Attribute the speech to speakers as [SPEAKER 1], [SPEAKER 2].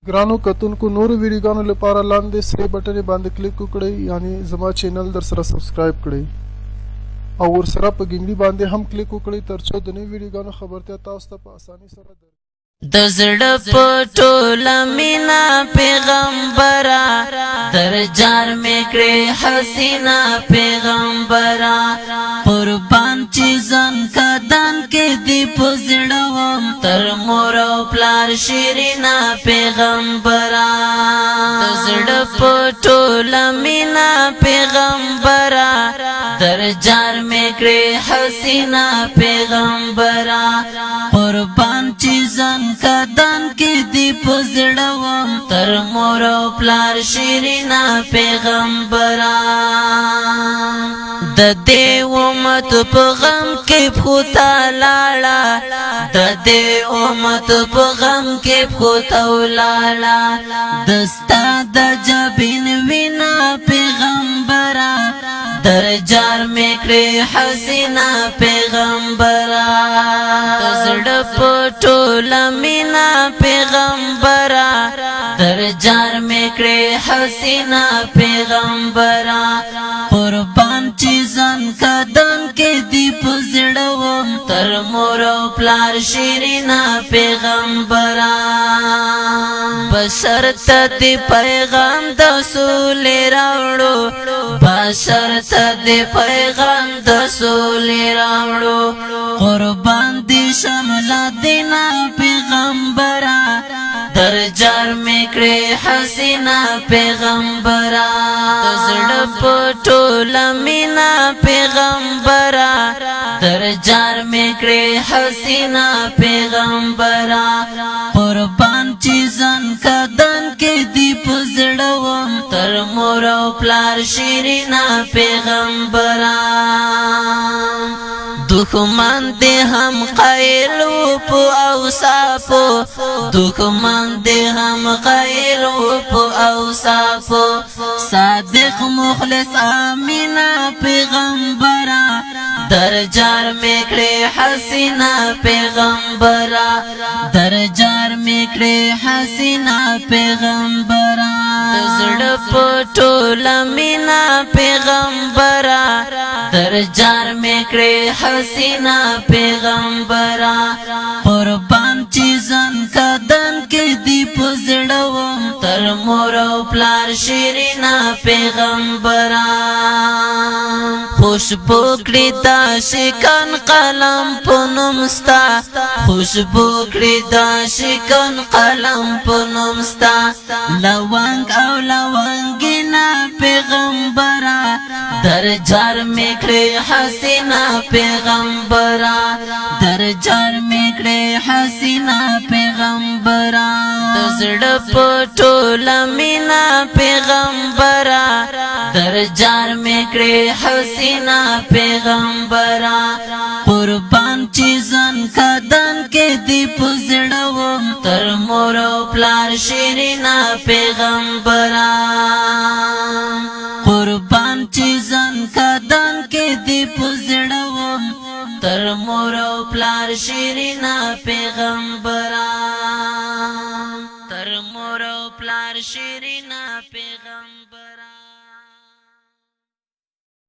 [SPEAKER 1] ګرانو کتونکو نورو ویډیوګانو لپاره لاندې سره بټن باندې کلیک وکړئ یعنی زما چینل در سره سبسکرایب کړئ او ورسره په ګنګړي باندې هم کلیک وکړئ ترڅو د نوو ویډیوګانو خبرتیا تاسو ته په اسانۍ سره درکړي
[SPEAKER 2] د زړه په ټوله مینا پیغمبره درجار مې کړې حسینا پیغمبره قربان چې ځان کدان کې دی په زړه وم تر مور او پلار شیرینا پیغمبره د زړه په ټوله مینا پیغمبره درجار مې کړې حسینا پیغمبره قربان چې ځان کدان کې دی په زړه وم تر مور او پلار شیرینا پیغمبره د دې امت په غم کې پخوتا لاړه د دې امت په غم کې پخوتا ولاړه دستا د جبین وینا پیغمبره درجار مې کړې حسینا پیغمبره د زړه په ټوله مینا پیغمبره درجار مې کړې حسینا پیغمبره قربان چې ځان کدن کې دی په زړه وم تر مور او پلار شیرینا پیغمبره بشر ته دی پیغام د سولې راوړو بشر ته دی پیغام د سولې راوړو قربان دی شمله دینا پیغمبره درجار مې کړې حسینا پیغمبره د زړه په ټوله مینا پیغمبره درجار مې کړې حسینا پیغمبره قربان چې ځان کدن کې دی په زړه وم تر مور او پلار شیرینا پیغمبره دښمن دې هم قایل په اوصافو دښمن دې هم قایل په اوصافو صادق مخلص امینا پیغمبره درجار مې کړې حسینا پیغمبره درجار مې کړې حسینا پیغمبره د زړه په ټوله مینا پیغمبره درجار مې کړې حسینا پیغمبره قربان چې ځان کدن کې دی په زړه وم تر مور او پلار شیرینا پیغمبره خوشبو کړې دا شکن قلم په نوم ستا خوشبو کړې دا شکن قلم په نوم ستا لونګ او لونګینا پیغمبره درجار مې کړې حسینا پیغمبره درجار مې کړې حسینا پیغمبره د زړه په ټوله مینا پیغمبره درجار مې کړې حسینا پیغمبره قربان چې ځان کدن کې دی په زړه وم تر مور او پلار شیرینا پیغمبره قربان چې ځان کدن کې دی په زړه وم تر مور او پلار شیرینا پیغمبره تر مور او پلار شیرینا